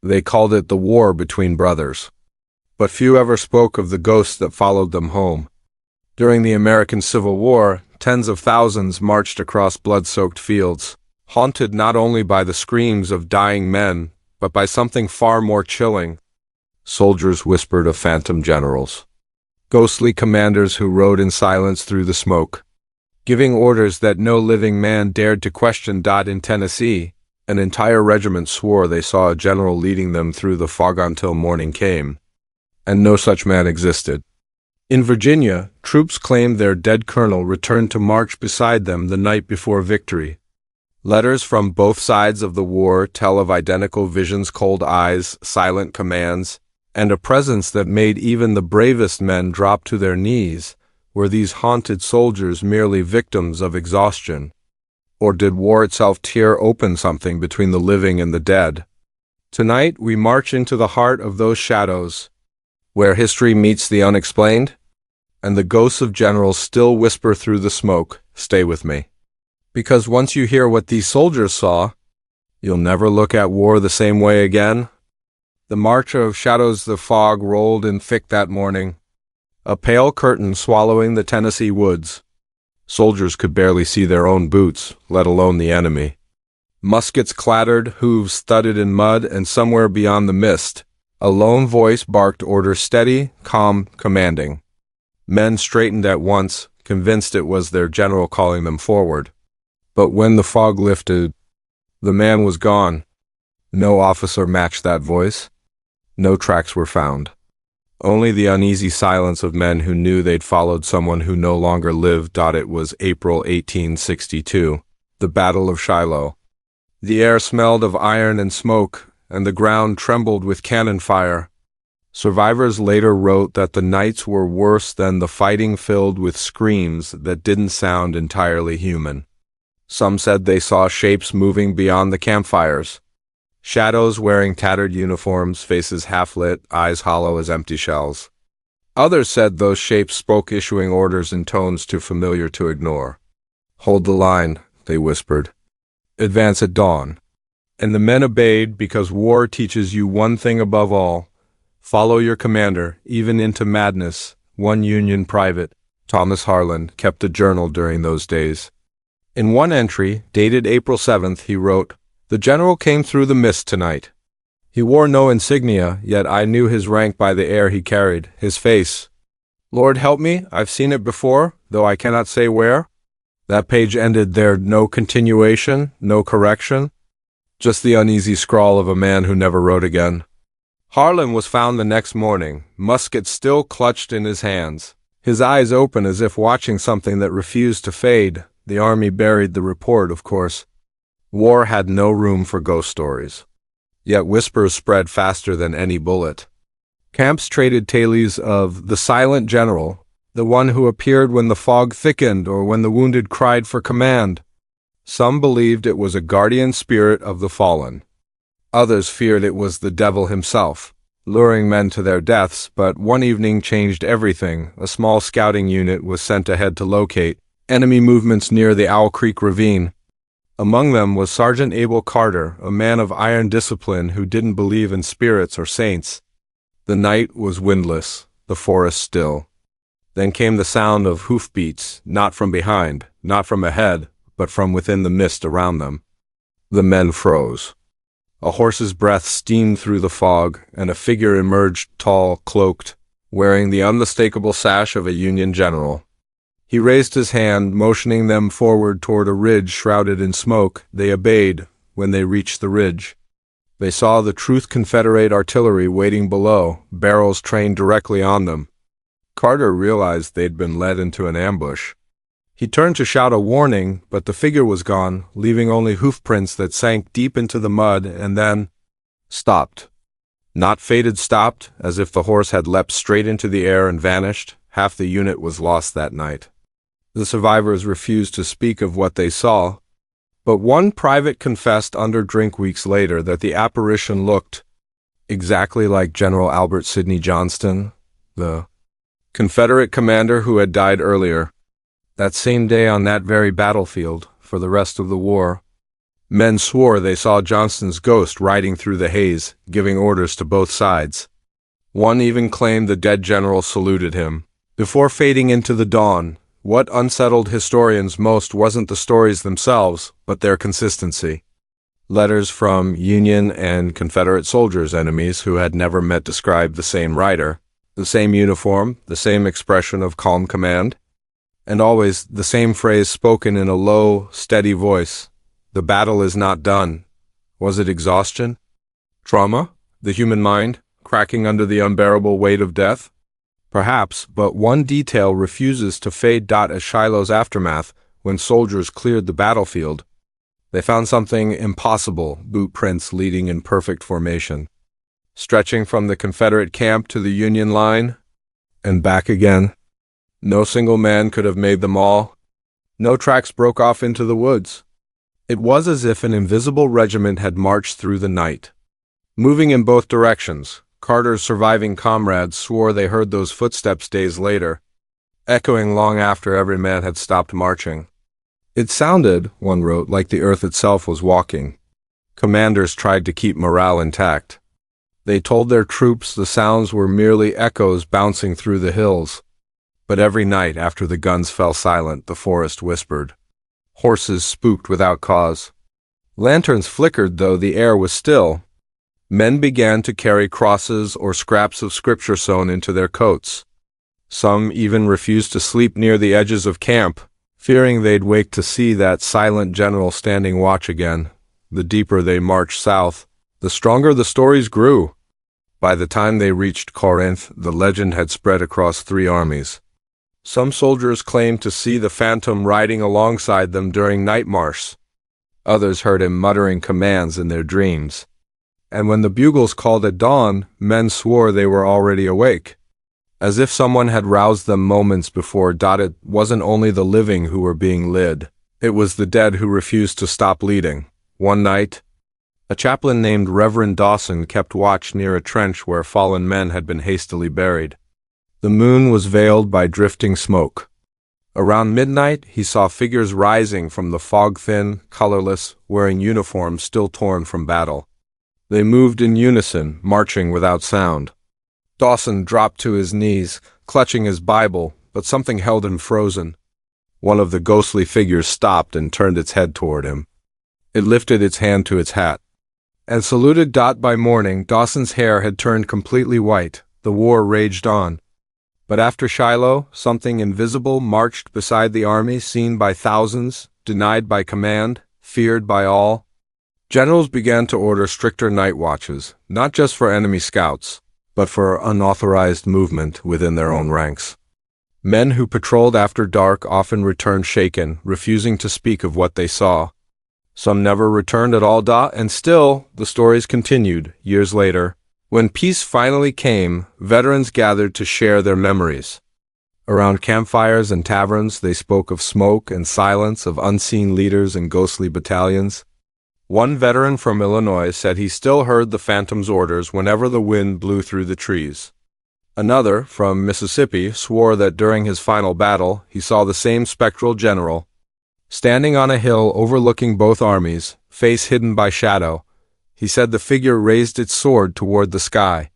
They called it the war between brothers. But few ever spoke of the ghosts that followed them home. During the American Civil War, tens of thousands marched across blood-soaked fields, haunted not only by the screams of dying men, but by something far more chilling. Soldiers whispered of phantom generals, ghostly commanders who rode in silence through the smoke, giving orders that no living man dared to question. In Tennessee, an entire regiment swore they saw a general leading them through the fog until morning came, and no such man existed. In Virginia, troops claimed their dead colonel returned to march beside them the night before victory. Letters from both sides of the war tell of identical visions, cold eyes, silent commands, and a presence that made even the bravest men drop to their knees. Were these haunted soldiers merely victims of exhaustion? Or did war itself tear open something between the living and the dead? Tonight we march into the heart of those shadows, where history meets the unexplained, and the ghosts of generals still whisper through the smoke. Stay with me. Because once you hear what these soldiers saw, you'll never look at war the same way again. The march of shadows. The fog rolled in thick that morning, a pale curtain swallowing the Tennessee woods. Soldiers could barely see their own boots, let alone the enemy. Muskets clattered, hooves thudded in mud, and somewhere beyond the mist, a lone voice barked orders, steady, calm, commanding. Men straightened at once, convinced it was their general calling them forward. But when the fog lifted, the man was gone. No officer matched that voice. No tracks were found. Only the uneasy silence of men who knew they'd followed someone who no longer lived. It was April 1862, the Battle of Shiloh. The air smelled of iron and smoke, and the ground trembled with cannon fire. Survivors later wrote that the nights were worse than the fighting, filled with screams that didn't sound entirely human. Some said they saw shapes moving beyond the campfires. Shadows wearing tattered uniforms, faces half-lit, eyes hollow as empty shells. Others said those shapes spoke, issuing orders in tones too familiar to ignore. "Hold the line," they whispered. "Advance at dawn." And the men obeyed, because war teaches you one thing above all: follow your commander, even into madness. One Union private, Thomas Harlan, kept a journal during those days. In one entry, dated April 7th, he wrote, "The general came through the mist tonight. He wore no insignia, yet I knew his rank by the air he carried, his face. Lord help me, I've seen it before, though I cannot say where." That page ended there. No continuation, no correction, just the uneasy scrawl of a man who never wrote again. Harlan was found the next morning, musket still clutched in his hands, his eyes open as if watching something that refused to fade. The army buried the report, of course. War had no room for ghost stories. Yet whispers spread faster than any bullet. Camps traded tales of the silent general, the one who appeared when the fog thickened or when the wounded cried for command. Some believed it was a guardian spirit of the fallen. Others feared it was the devil himself, luring men to their deaths. But one evening changed everything. A small scouting unit was sent ahead to locate enemy movements near the Owl Creek ravine. Among them was Sergeant Abel Carter, a man of iron discipline who didn't believe in spirits or saints. The night was windless, the forest still. Then came the sound of hoofbeats, not from behind, not from ahead, but from within the mist around them. The men froze. A horse's breath steamed through the fog, and a figure emerged, tall, cloaked, wearing the unmistakable sash of a Union general. He raised his hand, motioning them forward toward a ridge shrouded in smoke. They obeyed. When they reached the ridge, they saw the Truth Confederate artillery waiting below, barrels trained directly on them. Carter realized they'd been led into an ambush. He turned to shout a warning, but the figure was gone, leaving only hoofprints that sank deep into the mud and then stopped. Not faded, stopped, as if the horse had leapt straight into the air and vanished. Half the unit was lost that night. The survivors refused to speak of what they saw, but one private confessed under drink weeks later that the apparition looked exactly like General Albert Sidney Johnston, the Confederate commander who had died earlier, that same day on that very battlefield, for the rest of the war. Men swore they saw Johnston's ghost riding through the haze, giving orders to both sides. One even claimed the dead general saluted him. Before fading into the dawn, what unsettled historians most wasn't the stories themselves, but their consistency. Letters from Union and Confederate soldiers' enemies who had never met described the same rider, the same uniform, the same expression of calm command, and always the same phrase spoken in a low, steady voice. The battle is not done. Was it exhaustion? Trauma? The human mind, cracking under the unbearable weight of death? Perhaps, but one detail refuses to fade. As Shiloh's aftermath, when soldiers cleared the battlefield, they found something impossible: boot prints leading in perfect formation, stretching from the Confederate camp to the Union line, and back again. No single man could have made them all. No tracks broke off into the woods. It was as if an invisible regiment had marched through the night, moving in both directions. Carter's surviving comrades swore they heard those footsteps days later, echoing long after every man had stopped marching. It sounded, one wrote, like the earth itself was walking. Commanders tried to keep morale intact. They told their troops the sounds were merely echoes bouncing through the hills. But every night after the guns fell silent, the forest whispered. Horses spooked without cause. Lanterns flickered, though the air was still. Men began to carry crosses or scraps of scripture sewn into their coats. Some even refused to sleep near the edges of camp, fearing they'd wake to see that silent general standing watch again. The deeper they marched south, the stronger the stories grew. By the time they reached Corinth, the legend had spread across 3 armies. Some soldiers claimed to see the phantom riding alongside them during night march. Others heard him muttering commands in their dreams. And when the bugles called at dawn, men swore they were already awake, as if someone had roused them moments before. It wasn't only the living who were being led, it was the dead who refused to stop leading. One night, a chaplain named Reverend Dawson kept watch near a trench where fallen men had been hastily buried. The moon was veiled by drifting smoke. Around midnight, he saw figures rising from the fog, thin, colorless, wearing uniforms still torn from battle. They moved in unison, marching without sound. Dawson dropped to his knees, clutching his Bible, but something held him frozen. One of the ghostly figures stopped and turned its head toward him. It lifted its hand to its hat and saluted. By morning, Dawson's hair had turned completely white. The war raged on. But after Shiloh, something invisible marched beside the army, seen by thousands, denied by command, feared by all. Generals began to order stricter night watches, not just for enemy scouts, but for unauthorized movement within their own ranks. Men who patrolled after dark often returned shaken, refusing to speak of what they saw. Some never returned at all. And still, the stories continued. Years later, when peace finally came, veterans gathered to share their memories. Around campfires and taverns, they spoke of smoke and silence, of unseen leaders and ghostly battalions. One veteran from Illinois said he still heard the phantom's orders whenever the wind blew through the trees. Another, from Mississippi, swore that during his final battle, he saw the same spectral general, standing on a hill overlooking both armies, face hidden by shadow. He said the figure raised its sword toward the sky,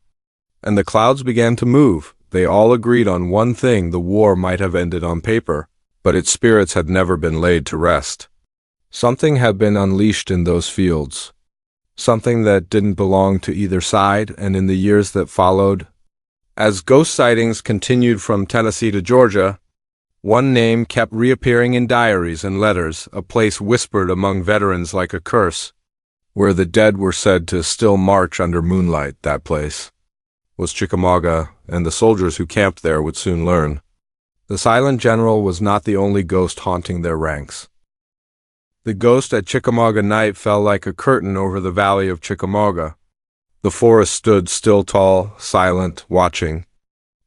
and the clouds began to move. They all agreed on one thing: the war might have ended on paper, but its spirits had never been laid to rest. Something had been unleashed in those fields, something that didn't belong to either side. And in the years that followed, as ghost sightings continued from Tennessee to Georgia, one name kept reappearing in diaries and letters, a place whispered among veterans like a curse, where the dead were said to still march under moonlight. That place was Chickamauga, and the soldiers who camped there would soon learn. The silent general was not the only ghost haunting their ranks. The ghost at Chickamauga night fell like a curtain over the valley of Chickamauga. The forest stood still, tall, silent, watching.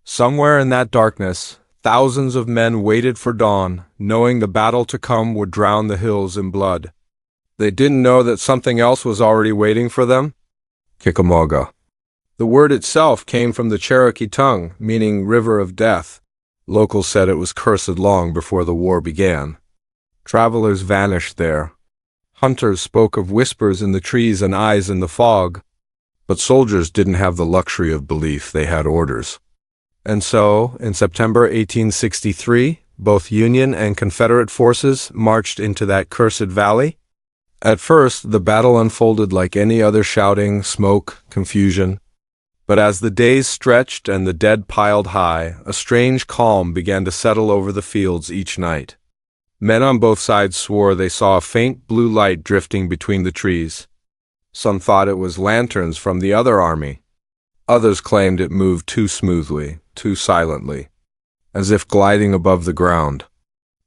Somewhere in that darkness, thousands of men waited for dawn, knowing the battle to come would drown the hills in blood. They didn't know that something else was already waiting for them. Chickamauga. The word itself came from the Cherokee tongue, meaning river of death. Locals said it was cursed long before the war began. Travelers vanished there. Hunters spoke of whispers in the trees and eyes in the fog, but soldiers didn't have the luxury of belief, they had orders. And so, in September 1863, both Union and Confederate forces marched into that cursed valley. At first, the battle unfolded like any other: shouting, smoke, confusion. But as the days stretched and the dead piled high, a strange calm began to settle over the fields each night. Men on both sides swore they saw a faint blue light drifting between the trees. Some thought it was lanterns from the other army. Others claimed it moved too smoothly, too silently, as if gliding above the ground.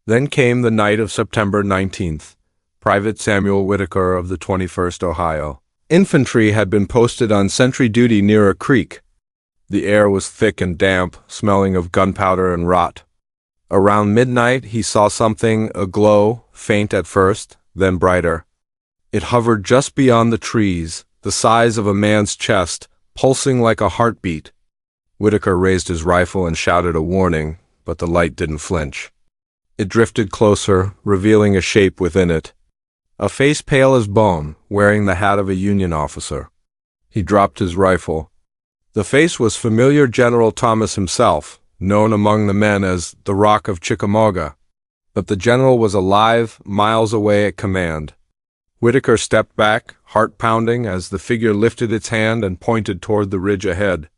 Then came the night of September 19th. Private Samuel Whitaker of the 21st Ohio Infantry had been posted on sentry duty near a creek. The air was thick and damp, smelling of gunpowder and rot. Around midnight he saw something aglow, faint at first, then brighter. It hovered just beyond the trees, the size of a man's chest, pulsing like a heartbeat. Whitaker raised his rifle and shouted a warning, but the light didn't flinch. It drifted closer, revealing a shape within it. A face pale as bone, wearing the hat of a Union officer. He dropped his rifle. The face was familiar: General Thomas himself, known among the men as the Rock of Chickamauga. But the general was alive, miles away at command. Whitaker stepped back, heart pounding, as the figure lifted its hand and pointed toward the ridge ahead.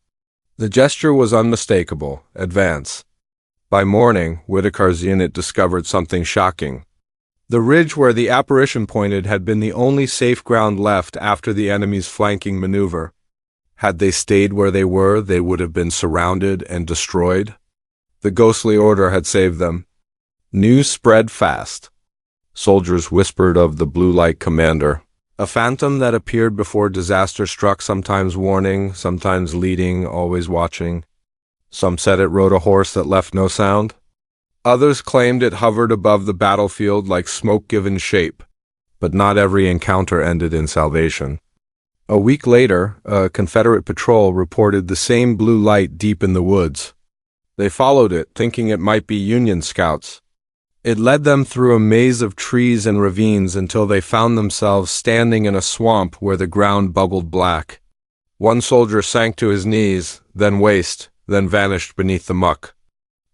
The gesture was unmistakable: advance. By morning, Whitaker's unit discovered something shocking. The ridge where the apparition pointed had been the only safe ground left after the enemy's flanking maneuver. Had they stayed where they were, they would have been surrounded and destroyed. The ghostly order had saved them. News spread fast. Soldiers whispered of the blue light commander, a phantom that appeared before disaster struck, sometimes warning, sometimes leading, always watching. Some said it rode a horse that left no sound. Others claimed it hovered above the battlefield like smoke given shape. But not every encounter ended in salvation. A week later, a Confederate patrol reported the same blue light deep in the woods. They followed it, thinking it might be Union scouts. It led them through a maze of trees and ravines until they found themselves standing in a swamp where the ground bubbled black. One soldier sank to his knees, then waist, then vanished beneath the muck.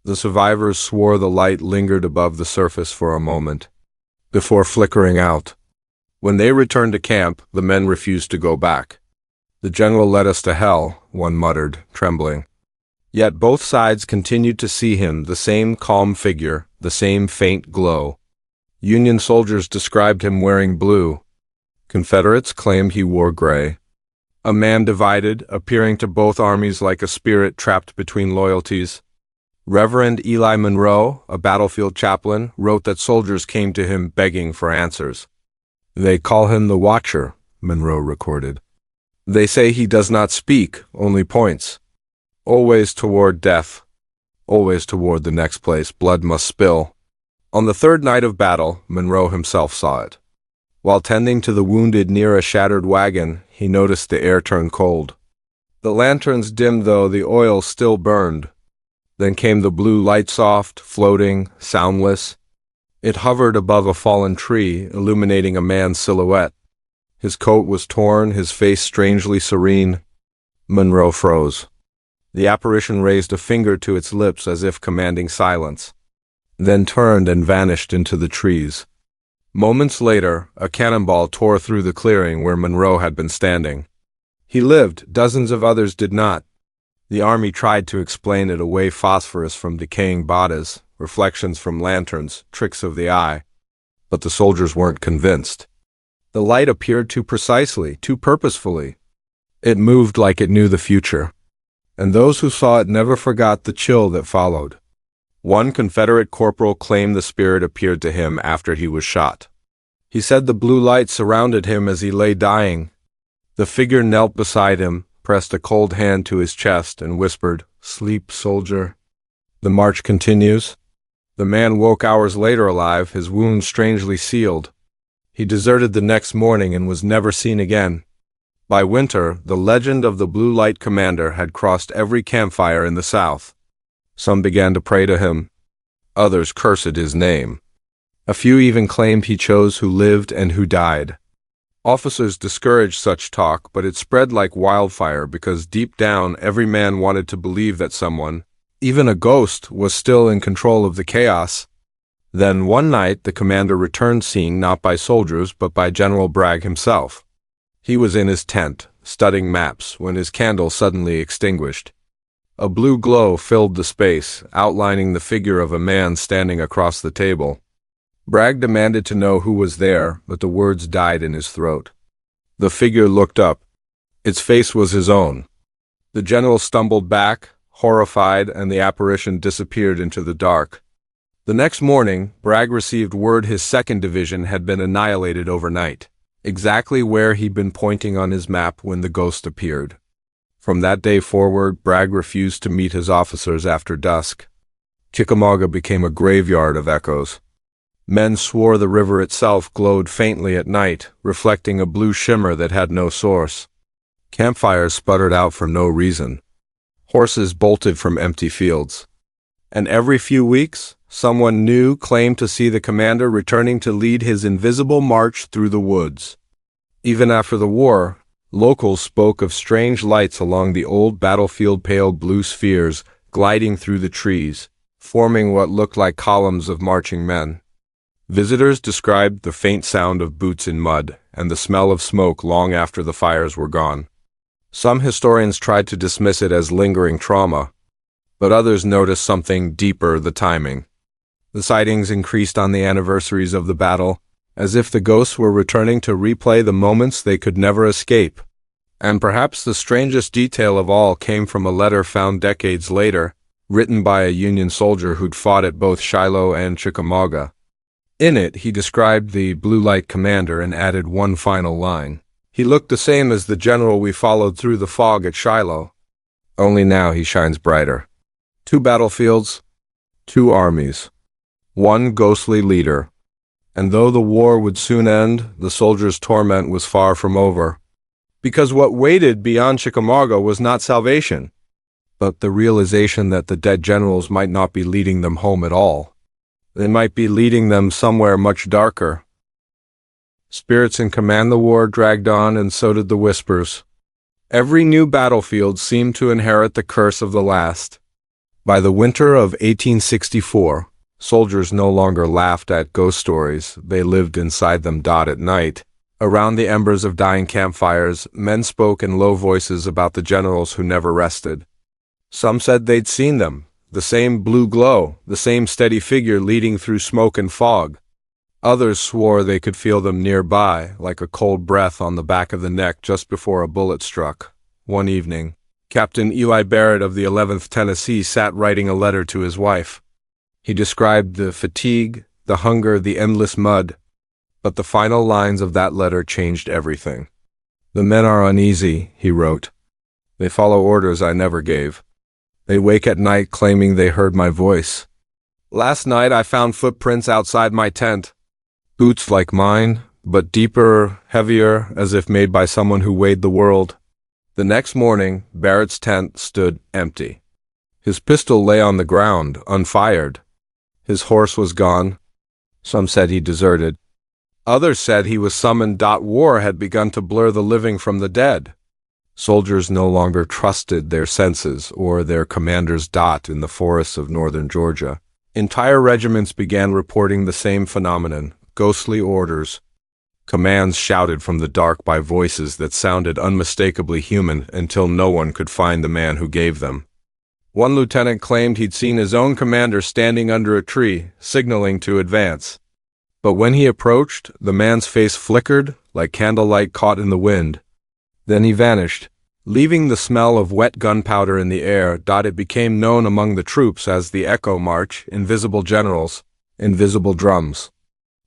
The survivors swore the light lingered above the surface for a moment, before flickering out. When they returned to camp, the men refused to go back. "The general led us to hell," one muttered, trembling. Yet both sides continued to see him, the same calm figure, the same faint glow. Union soldiers described him wearing blue. Confederates claimed he wore gray. A man divided, appearing to both armies like a spirit trapped between loyalties. Reverend Eli Monroe, a battlefield chaplain, wrote that soldiers came to him begging for answers. "They call him the Watcher," Monroe recorded. "They say he does not speak, only points. Always toward death. Always toward the next place blood must spill." On the third night of battle, Monroe himself saw it. While tending to the wounded near a shattered wagon, he noticed the air turn cold. The lanterns dimmed, though the oil still burned. Then came the blue light, soft, floating, soundless. It hovered above a fallen tree, illuminating a man's silhouette. His coat was torn, his face strangely serene. Monroe froze. The apparition raised a finger to its lips as if commanding silence, then turned and vanished into the trees. Moments later, a cannonball tore through the clearing where Monroe had been standing. He lived, dozens of others did not. The army tried to explain it away: phosphorus from decaying bodies, reflections from lanterns, tricks of the eye. But the soldiers weren't convinced. The light appeared too precisely, too purposefully. It moved like it knew the future. And those who saw it never forgot the chill that followed. One Confederate corporal claimed the spirit appeared to him after he was shot. He said the blue light surrounded him as he lay dying. The figure knelt beside him, pressed a cold hand to his chest, and whispered, "Sleep, soldier." The march continues. The man woke hours later alive, his wounds strangely sealed. He deserted the next morning and was never seen again. By winter, the legend of the Blue Light Commander had crossed every campfire in the South. Some began to pray to him. Others cursed his name. A few even claimed he chose who lived and who died. Officers discouraged such talk, but it spread like wildfire because deep down every man wanted to believe that someone, even a ghost, was still in control of the chaos. Then one night the commander returned seen not by soldiers but by General Bragg himself. He was in his tent, studying maps, when his candle suddenly extinguished. A blue glow filled the space, outlining the figure of a man standing across the table. Bragg demanded to know who was there, but the words died in his throat. The figure looked up. Its face was his own. The general stumbled back, horrified, and the apparition disappeared into the dark. The next morning, Bragg received word his 2nd Division had been annihilated overnight, exactly where he'd been pointing on his map when the ghost appeared. From that day forward, Bragg refused to meet his officers after dusk. Chickamauga became a graveyard of echoes. Men swore the river itself glowed faintly at night, reflecting a blue shimmer that had no source. Campfires sputtered out for no reason. Horses bolted from empty fields. And every few weeks, someone new claimed to see the commander returning to lead his invisible march through the woods. Even after the war, locals spoke of strange lights along the old battlefield, pale blue spheres gliding through the trees, forming what looked like columns of marching men. Visitors described the faint sound of boots in mud and the smell of smoke long after the fires were gone. Some historians tried to dismiss it as lingering trauma, but others noticed something deeper: the timing. The sightings increased on the anniversaries of the battle, as if the ghosts were returning to replay the moments they could never escape. And perhaps the strangest detail of all came from a letter found decades later, written by a Union soldier who'd fought at both Shiloh and Chickamauga. In it, he described the blue light commander and added one final line. He looked the same as the general we followed through the fog at Shiloh. Only now he shines brighter. 2 battlefields, 2 armies, 1 ghostly leader. And though the war would soon end, the soldiers' torment was far from over. Because what waited beyond Chickamauga was not salvation, but the realization that the dead generals might not be leading them home at all. They might be leading them somewhere much darker. Spirits in command the war dragged on, and so did the whispers. Every new battlefield seemed to inherit the curse of the last. By the winter of 1864, soldiers no longer laughed at ghost stories, they lived inside them. At night, around the embers of dying campfires, men spoke in low voices about the generals who never rested. Some said they'd seen them, the same blue glow, the same steady figure leading through smoke and fog. Others swore they could feel them nearby, like a cold breath on the back of the neck just before a bullet struck. One evening, Captain Eli Barrett of the 11th Tennessee sat writing a letter to his wife. He described the fatigue, the hunger, the endless mud, but the final lines of that letter changed everything. "The men are uneasy," he wrote. "They follow orders I never gave. They wake at night claiming they heard my voice. Last night I found footprints outside my tent. Boots like mine, but deeper, heavier, as if made by someone who weighed the world." The next morning, Barrett's tent stood empty. His pistol lay on the ground, unfired. His horse was gone. Some said he deserted. Others said he was summoned. War had begun to blur the living from the dead. Soldiers no longer trusted their senses or their commanders. In the forests of northern Georgia, entire regiments began reporting the same phenomenon: ghostly orders. Commands shouted from the dark by voices that sounded unmistakably human until no one could find the man who gave them. One lieutenant claimed he'd seen his own commander standing under a tree, signaling to advance. But when he approached, the man's face flickered like candlelight caught in the wind. Then he vanished, leaving the smell of wet gunpowder in the air. It became known among the troops as the Echo March: invisible generals, invisible drums.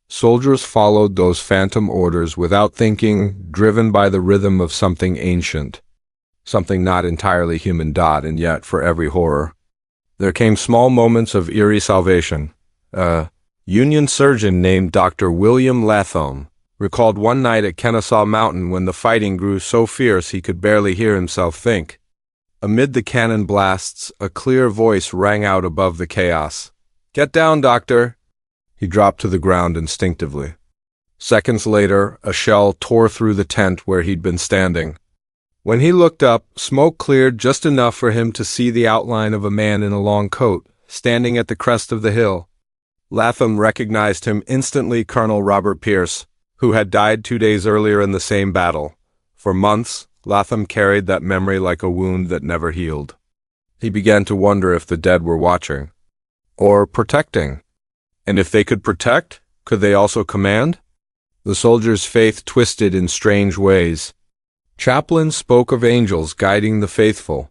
Soldiers followed those phantom orders without thinking, driven by the rhythm of something ancient, something not entirely human. And yet, for every horror, there came small moments of eerie salvation. A Union surgeon named Dr. William Latham recalled one night at Kennesaw Mountain when the fighting grew so fierce he could barely hear himself think. Amid the cannon blasts, a clear voice rang out above the chaos. "Get down, doctor!" He dropped to the ground instinctively. Seconds later, a shell tore through the tent where he'd been standing. When he looked up, smoke cleared just enough for him to see the outline of a man in a long coat, standing at the crest of the hill. Latham recognized him instantly, Colonel Robert Pierce, who had died 2 days earlier in the same battle. For months, Latham carried that memory like a wound that never healed. He began to wonder if the dead were watching, or protecting. And if they could protect, could they also command? The soldier's faith twisted in strange ways. Chaplains spoke of angels guiding the faithful,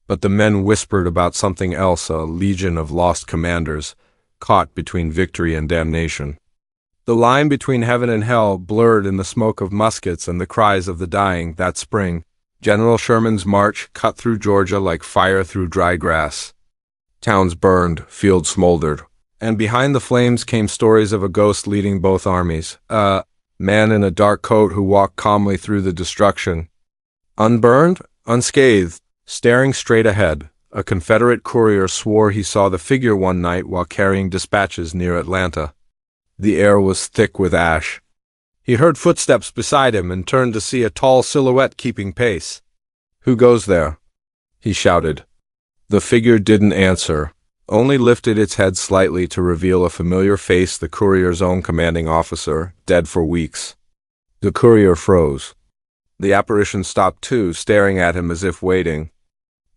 but the men whispered about something else, a legion of lost commanders, caught between victory and damnation. The line between heaven and hell blurred in the smoke of muskets and the cries of the dying that spring. General Sherman's march cut through Georgia like fire through dry grass. Towns burned, fields smoldered, and behind the flames came stories of a ghost leading both armies, a man in a dark coat who walked calmly through the destruction. Unburned, unscathed, staring straight ahead, a Confederate courier swore he saw the figure one night while carrying dispatches near Atlanta. The air was thick with ash. He heard footsteps beside him and turned to see a tall silhouette keeping pace. "Who goes there?" he shouted. The figure didn't answer, only lifted its head slightly to reveal a familiar face, the courier's own commanding officer, dead for weeks. The courier froze. The apparition stopped too, staring at him as if waiting.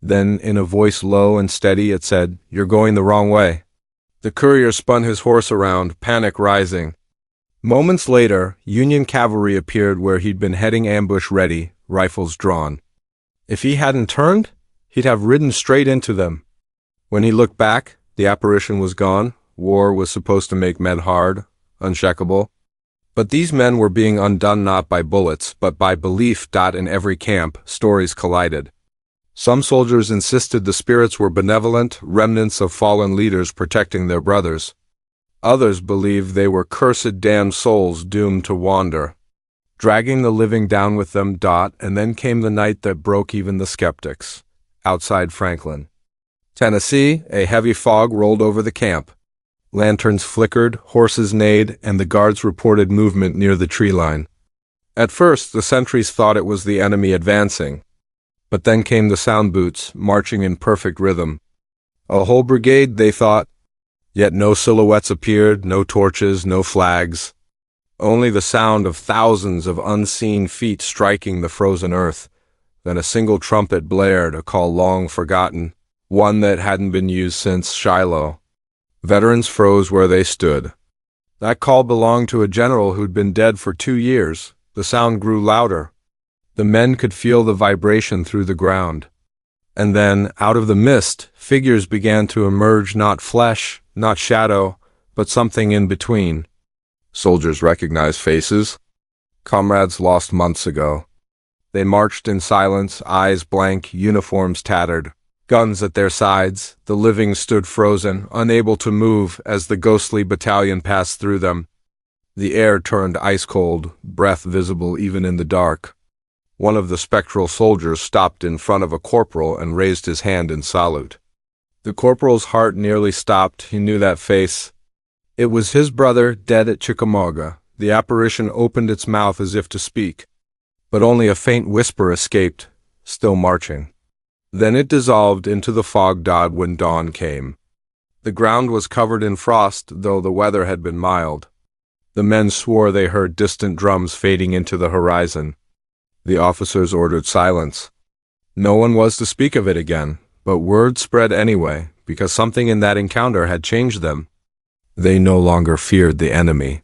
Then, in a voice low and steady, it said, "You're going the wrong way." The courier spun his horse around, panic rising. Moments later, Union cavalry appeared where he'd been heading, ambush ready, rifles drawn. If he hadn't turned, he'd have ridden straight into them. When he looked back, the apparition was gone. War was supposed to make men hard, unshakable. But these men were being undone not by bullets, but by belief. In every camp, stories collided. Some soldiers insisted the spirits were benevolent, remnants of fallen leaders protecting their brothers. Others believed they were cursed, damned souls doomed to wander, dragging the living down with them. And then came the night that broke even the skeptics. Outside Franklin, Tennessee, a heavy fog rolled over the camp. Lanterns flickered, horses neighed, and the guards reported movement near the tree line. At first, the sentries thought it was the enemy advancing. But then came the sound boots, marching in perfect rhythm. A whole brigade, they thought. Yet no silhouettes appeared, no torches, no flags. Only the sound of thousands of unseen feet striking the frozen earth. Then a single trumpet blared, a call long forgotten, one that hadn't been used since Shiloh. Veterans froze where they stood. That call belonged to a general who'd been dead for 2 years. The sound grew louder. The men could feel the vibration through the ground. And then, out of the mist, figures began to emerge, not flesh, not shadow, but something in between. Soldiers recognized faces. Comrades lost months ago. They marched in silence, eyes blank, uniforms tattered, guns at their sides. The living stood frozen, unable to move as the ghostly battalion passed through them. The air turned ice cold, breath visible even in the dark. One of the spectral soldiers stopped in front of a corporal and raised his hand in salute. The corporal's heart nearly stopped. He knew that face. It was his brother, dead at Chickamauga. The apparition opened its mouth as if to speak, but only a faint whisper escaped, "Still marching." Then it dissolved into the fog when dawn came. The ground was covered in frost, though the weather had been mild. The men swore they heard distant drums fading into the horizon. The officers ordered silence. No one was to speak of it again, but word spread anyway, because something in that encounter had changed them. They no longer feared the enemy.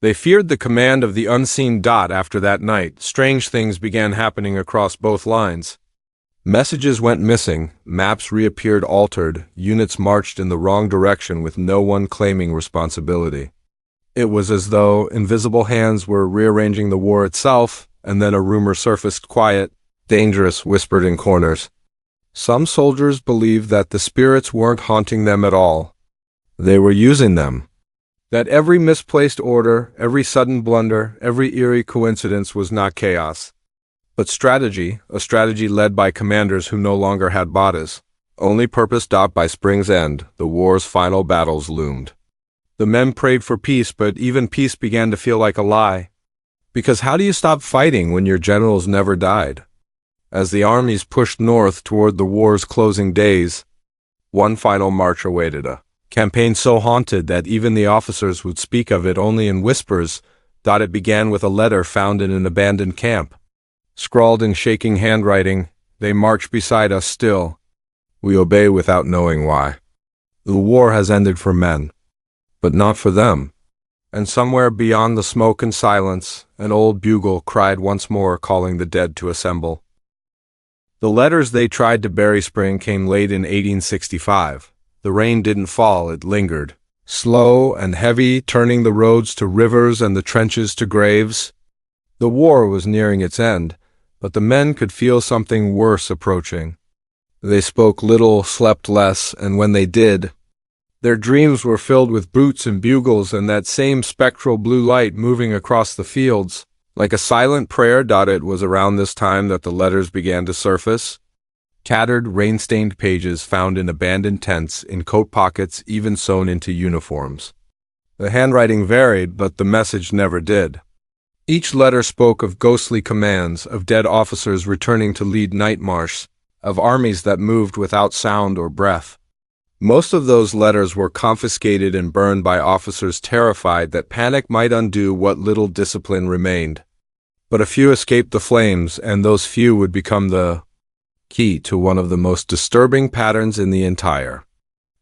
They feared the command of the unseen. After that night, strange things began happening across both lines. Messages went missing, maps reappeared altered, units marched in the wrong direction with no one claiming responsibility. It was as though invisible hands were rearranging the war itself. And then a rumor surfaced, quiet, dangerous, whispered in corners. Some soldiers believed that the spirits weren't haunting them at all. They were using them. That every misplaced order, every sudden blunder, every eerie coincidence was not chaos, but strategy, a strategy led by commanders who no longer had bodies. Only purpose. By spring's end, the war's final battles loomed. The men prayed for peace, but even peace began to feel like a lie. Because how do you stop fighting when your generals never died? As the armies pushed north toward the war's closing days, one final march awaited, a campaign so haunted that even the officers would speak of it only in whispers. It began with a letter found in an abandoned camp. Scrawled in shaking handwriting, they march beside us still. We obey without knowing why. The war has ended for men, but not for them. And somewhere beyond the smoke and silence, an old bugle cried once more, calling the dead to assemble. The letters they tried to bury spring came late in 1865. The rain didn't fall, it lingered, slow and heavy, turning the roads to rivers and the trenches to graves. The war was nearing its end, but the men could feel something worse approaching. They spoke little, slept less, and when they did, their dreams were filled with boots and bugles and that same spectral blue light moving across the fields, like a silent prayer. It was around this time that the letters began to surface. Tattered, rain-stained pages found in abandoned tents, in coat pockets, even sewn into uniforms. The handwriting varied, but the message never did. Each letter spoke of ghostly commands, of dead officers returning to lead night marches, of armies that moved without sound or breath. Most of those letters were confiscated and burned by officers terrified that panic might undo what little discipline remained. But a few escaped the flames, and those few would become the key to one of the most disturbing patterns in the entire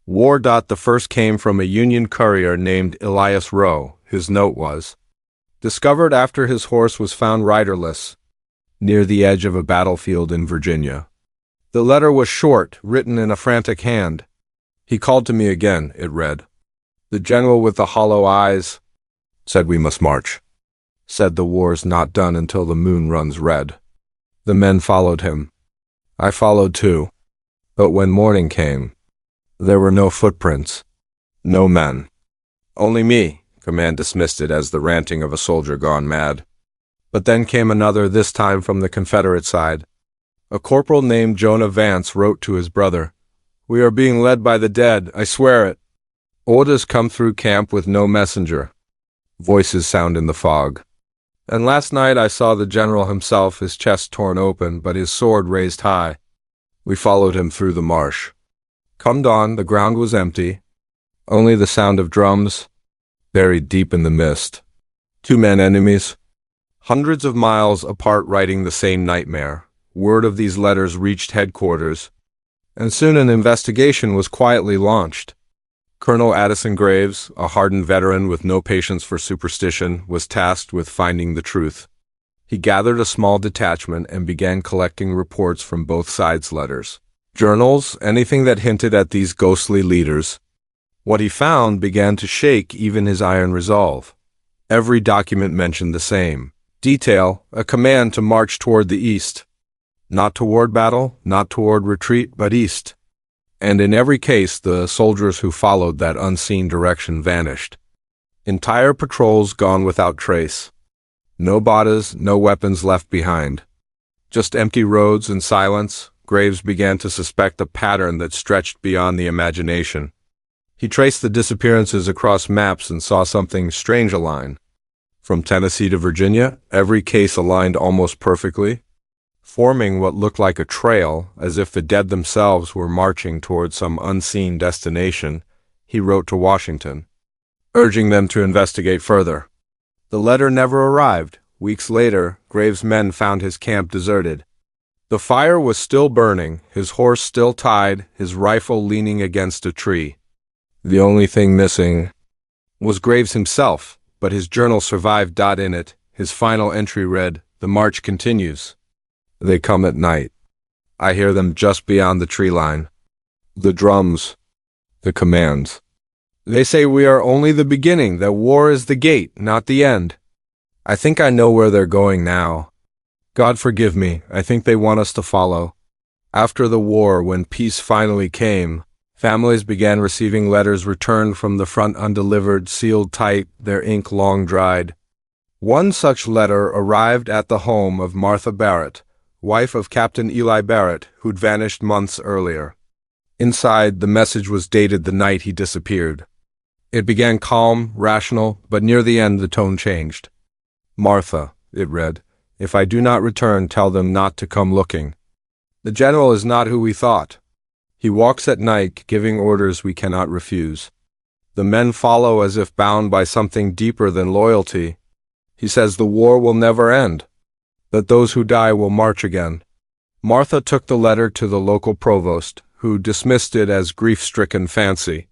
war. The first came from a Union courier named Elias Rowe. His note was discovered after his horse was found riderless near the edge of a battlefield in Virginia. The letter was short, written in a frantic hand. He called to me again, it read. The general with the hollow eyes said we must march. Said the war's not done until the moon runs red. The men followed him. I followed too. But when morning came, there were no footprints, no men. Only me. Command dismissed it as the ranting of a soldier gone mad. But then came another, this time from the Confederate side. A corporal named Jonah Vance wrote to his brother, "We are being led by the dead, I swear it. Orders come through camp with no messenger. Voices sound in the fog. And last night I saw the general himself, his chest torn open, but his sword raised high. We followed him through the marsh. Come dawn, the ground was empty. Only the sound of drums, buried deep in the mist. 2 men enemies, hundreds of miles apart, writing the same nightmare. Word of these letters reached headquarters, and soon an investigation was quietly launched. Colonel Addison Graves, a hardened veteran with no patience for superstition, was tasked with finding the truth. He gathered a small detachment and began collecting reports from both sides' letters, journals, anything that hinted at these ghostly leaders. What he found began to shake even his iron resolve. Every document mentioned the same detail, a command to march toward the east. Not toward battle, not toward retreat, but east. And in every case, the soldiers who followed that unseen direction vanished. Entire patrols gone without trace. No bodies, no weapons left behind. Just empty roads and silence. Graves began to suspect a pattern that stretched beyond the imagination. He traced the disappearances across maps and saw something strange align. From Tennessee to Virginia, every case aligned almost perfectly, forming what looked like a trail, as if the dead themselves were marching toward some unseen destination. He wrote to Washington, urging them to investigate further. The letter never arrived. Weeks later, Graves' men found his camp deserted. The fire was still burning, his horse still tied, his rifle leaning against a tree. The only thing missing was Graves himself, but his journal survived. In it, his final entry read, "The march continues. They come at night. I hear them just beyond the tree line. The drums, the commands. They say we are only the beginning, that war is the gate, not the end. I think I know where they're going now. God forgive me, I think they want us to follow." After the war, when peace finally came, families began receiving letters returned from the front undelivered, sealed tight, their ink long dried. One such letter arrived at the home of Martha Barrett, wife of Captain Eli Barrett, who'd vanished months earlier. Inside, the message was dated the night he disappeared. It began calm, rational, but near the end the tone changed. "Martha," it read, "if I do not return, tell them not to come looking. The general is not who we thought. He walks at night, giving orders we cannot refuse. The men follow as if bound by something deeper than loyalty. He says the war will never end, that those who die will march again." Martha took the letter to the local provost, who dismissed it as grief-stricken fancy.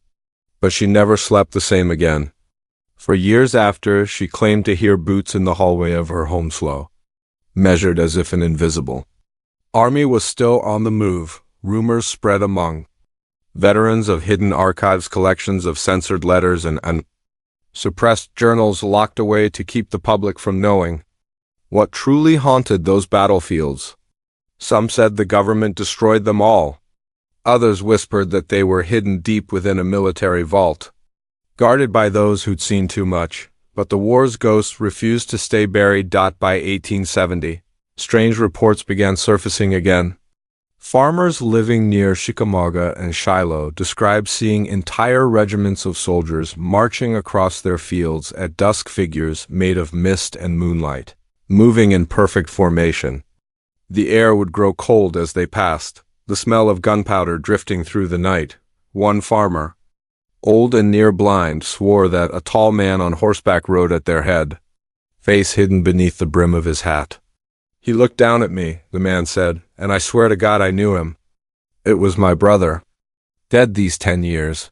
But she never slept the same again. For years after, she claimed to hear boots in the hallway of her home slow, measured as if an invisible army was still on the move. Rumors spread among veterans of hidden archives, collections of censored letters and suppressed journals locked away to keep the public from knowing what truly haunted those battlefields. Some said the government destroyed them all. Others whispered that they were hidden deep within a military vault, guarded by those who'd seen too much. But the war's ghosts refused to stay buried. By 1870, strange reports began surfacing again. Farmers living near Chickamauga and Shiloh described seeing entire regiments of soldiers marching across their fields at dusk, figures made of mist and moonlight, moving in perfect formation. The air would grow cold as they passed, the smell of gunpowder drifting through the night. One farmer, old and near blind, swore that a tall man on horseback rode at their head, face hidden beneath the brim of his hat. "He looked down at me," the man said, "and I swear to God I knew him. It was my brother, dead these 10 years.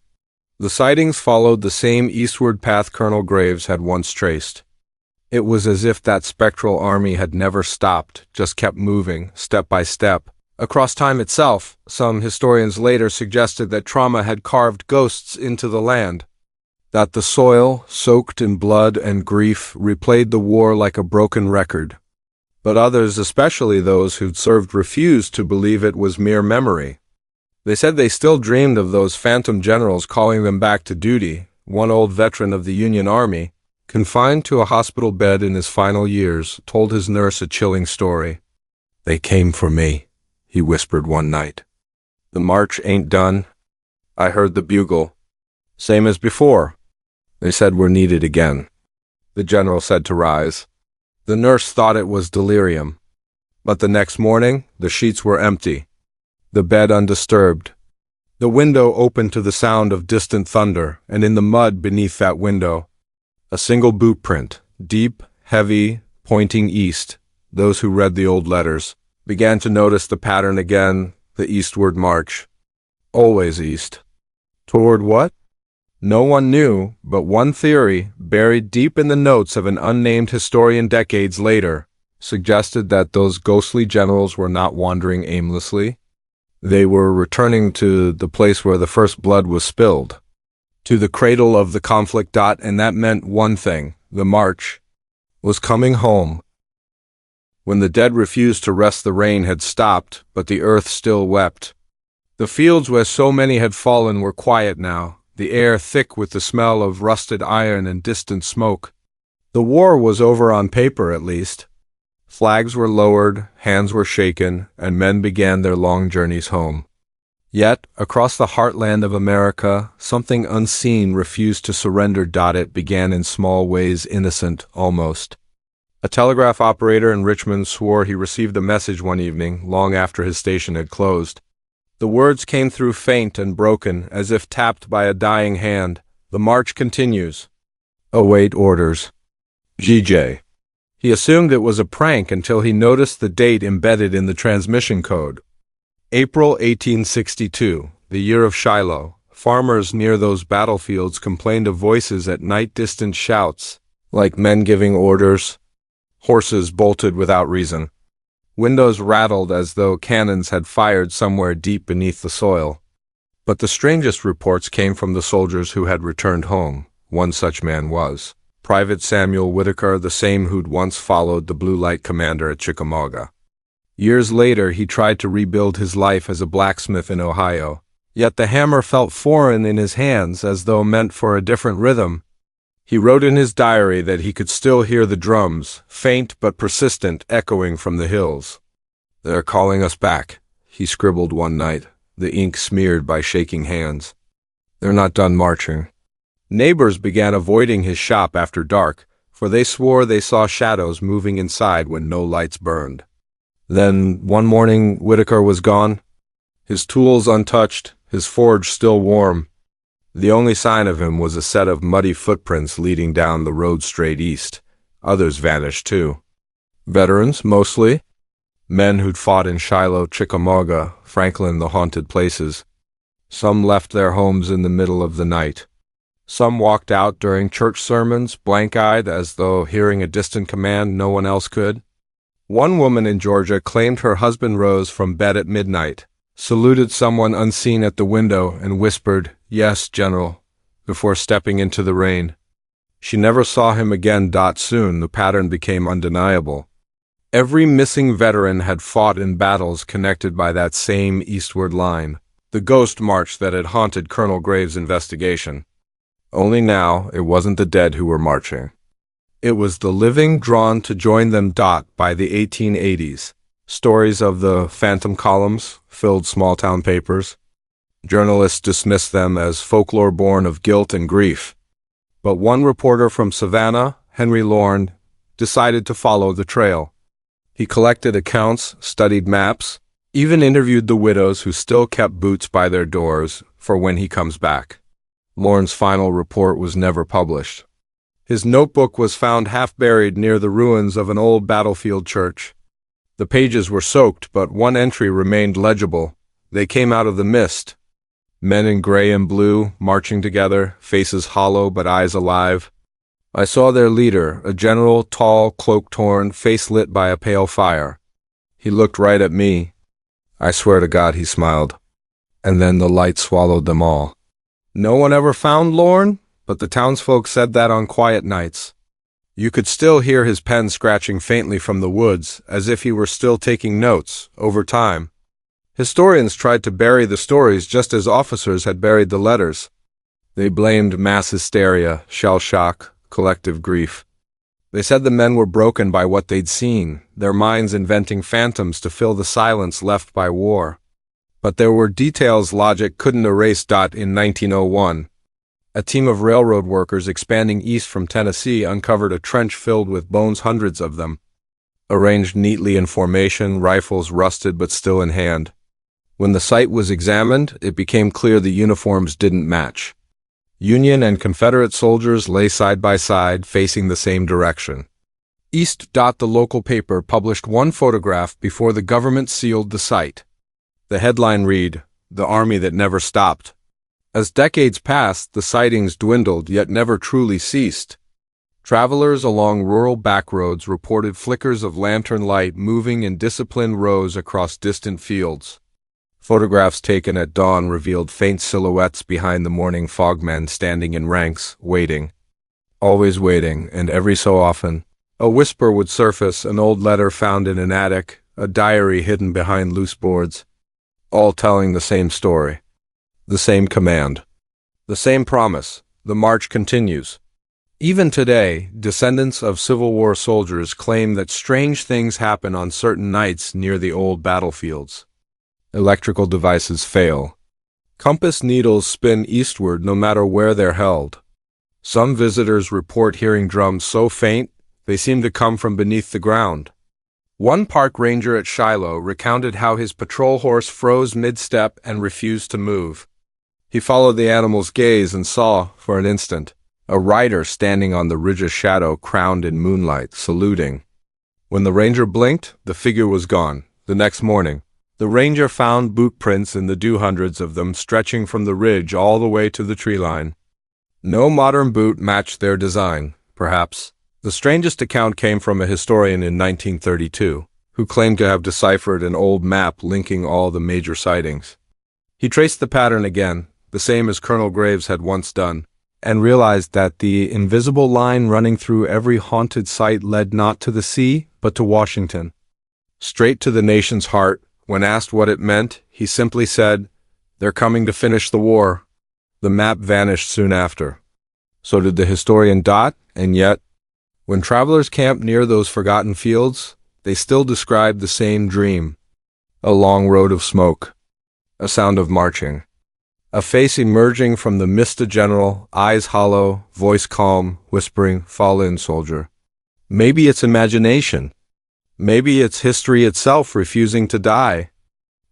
The sightings followed the same eastward path Colonel Graves had once traced. It was as if that spectral army had never stopped, just kept moving, step by step, across time itself. Some historians later suggested that trauma had carved ghosts into the land, that the soil, soaked in blood and grief, replayed the war like a broken record. But others, especially those who'd served, refused to believe it was mere memory. They said they still dreamed of those phantom generals calling them back to duty. One old veteran of the Union Army, confined to a hospital bed in his final years, told his nurse a chilling story. "They came for me," he whispered one night. "The march ain't done. I heard the bugle. Same as before. They said we're needed again." The general said to rise. The nurse thought it was delirium. But the next morning, the sheets were empty, the bed undisturbed. The window opened to the sound of distant thunder, and in the mud beneath that window, a single boot print, deep, heavy, pointing east. Those who read the old letters began to notice the pattern again, the eastward march. Always east. Toward what? No one knew, but one theory, buried deep in the notes of an unnamed historian decades later, suggested that those ghostly generals were not wandering aimlessly. They were returning to the place where the first blood was spilled, to the cradle of the conflict. And that meant one thing: the march was coming home. When the dead refused to rest, the rain had stopped, but the earth still wept. The fields where so many had fallen were quiet now, the air thick with the smell of rusted iron and distant smoke. The war was over, on paper at least. Flags were lowered, hands were shaken, and men began their long journeys home. Yet, across the heartland of America, something unseen refused to surrender. It began in small ways, innocent, almost. A telegraph operator in Richmond swore he received a message one evening, long after his station had closed. The words came through faint and broken, as if tapped by a dying hand. "The march continues. Await orders. GJ." He assumed it was a prank until he noticed the date embedded in the transmission code. April 1862, the year of Shiloh. Farmers near those battlefields complained of voices at night, distant shouts, like men giving orders. Horses bolted without reason. Windows rattled as though cannons had fired somewhere deep beneath the soil. But the strangest reports came from the soldiers who had returned home. One such man was Private Samuel Whitaker, the same who'd once followed the Blue Light commander at Chickamauga. Years later, he tried to rebuild his life as a blacksmith in Ohio. Yet the hammer felt foreign in his hands, as though meant for a different rhythm. He wrote in his diary that he could still hear the drums, faint but persistent, echoing from the hills. "They're calling us back," he scribbled one night, the ink smeared by shaking hands. "They're not done marching. Neighbors began avoiding his shop after dark, for they swore they saw shadows moving inside when no lights burned. Then, one morning, Whitaker was gone, his tools untouched, his forge still warm. The only sign of him was a set of muddy footprints leading down the road straight east. Others vanished too. Veterans, mostly. Men who'd fought in Shiloh, Chickamauga, Franklin, the haunted places. Some left their homes in the middle of the night. Some walked out during church sermons, blank-eyed, as though hearing a distant command no one else could. One woman in Georgia claimed her husband rose from bed at midnight, saluted someone unseen at the window, and whispered, "Yes, General," before stepping into the rain. She never saw him again. Soon the pattern became undeniable. Every missing veteran had fought in battles connected by that same eastward line, the ghost march that had haunted Colonel Graves' investigation. Only now it wasn't the dead who were marching. It was the living drawn to join them. By the 1880s, stories of the phantom columns filled small-town papers. Journalists dismissed them as folklore born of guilt and grief. But one reporter from Savannah, Henry Lorne, decided to follow the trail. He collected accounts, studied maps, even interviewed the widows who still kept boots by their doors for when he comes back. Lorne's final report was never published. His notebook was found half buried near the ruins of an old battlefield church. The pages were soaked, but one entry remained legible. They came out of the mist. Men in gray and blue, marching together, faces hollow but eyes alive. I saw their leader, a general, tall, cloak torn, face lit by a pale fire. He looked right at me. I swear to God he smiled. And then the light swallowed them all. No one ever found Lorne, but the townsfolk said that on quiet nights. You could still hear his pen scratching faintly from the woods, as if he were still taking notes, over time. Historians tried to bury the stories just as officers had buried the letters. They blamed mass hysteria, shell shock, collective grief. They said the men were broken by what they'd seen, their minds inventing phantoms to fill the silence left by war. But there were details logic couldn't erase. In 1901, a team of railroad workers expanding east from Tennessee uncovered a trench filled with bones, hundreds of them, arranged neatly in formation, rifles rusted but still in hand. When the site was examined, it became clear the uniforms didn't match. Union and Confederate soldiers lay side by side, facing the same direction. East. The local paper published one photograph before the government sealed the site. The headline read, "The Army That Never Stopped." As decades passed, the sightings dwindled yet never truly ceased. Travelers along rural backroads reported flickers of lantern light moving in disciplined rows across distant fields. Photographs taken at dawn revealed faint silhouettes behind the morning fogmen standing in ranks, waiting. Always waiting, and every so often, a whisper would surface, an old letter found in an attic, a diary hidden behind loose boards. All telling the same story, the same command, the same promise: the march continues. Even today, descendants of Civil War soldiers claim that strange things happen on certain nights near the old battlefields. Electrical devices fail. Compass needles spin eastward no matter where they're held. Some visitors report hearing drums so faint they seem to come from beneath the ground. One park ranger at Shiloh recounted how his patrol horse froze mid-step and refused to move. He followed the animal's gaze and saw, for an instant, a rider standing on the ridge's shadow, crowned in moonlight, saluting. When the ranger blinked, the figure was gone. The next morning, the ranger found boot prints in the dew, hundreds of them stretching from the ridge all the way to the tree line. No modern boot matched their design, perhaps. The strangest account came from a historian in 1932, who claimed to have deciphered an old map linking all the major sightings. He traced the pattern again, the same as Colonel Graves had once done, and realized that the invisible line running through every haunted site led not to the sea, but to Washington. Straight to the nation's heart. When asked what it meant, he simply said, "They're coming to finish the war." The map vanished soon after. So did the historian. And yet, when travelers camped near those forgotten fields, they still described the same dream: a long road of smoke, a sound of marching, A face emerging from the mist, a general, eyes hollow, voice calm, whispering, "Fall in, soldier." Maybe it's imagination. Maybe it's history itself refusing to die.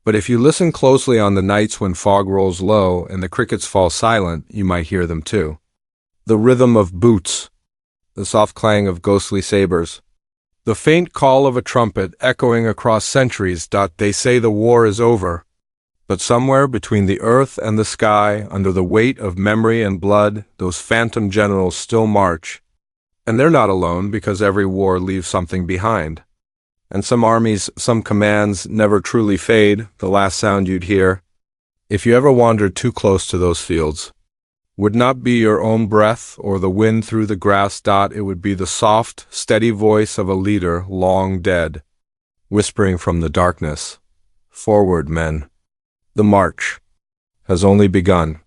But if you listen closely on the nights when fog rolls low and the crickets fall silent, you might hear them too. The rhythm of boots, the soft clang of ghostly sabers, the faint call of a trumpet echoing across centuries. They say the war is over. But somewhere between the earth and the sky, under the weight of memory and blood, those phantom generals still march. And they're not alone, because every war leaves something behind. And some armies, some commands never truly fade, the last sound you'd hear. If you ever wandered too close to those fields, would not be your own breath or the wind through the grass. It would be the soft, steady voice of a leader long dead, whispering from the darkness, "Forward, men. The march has only begun."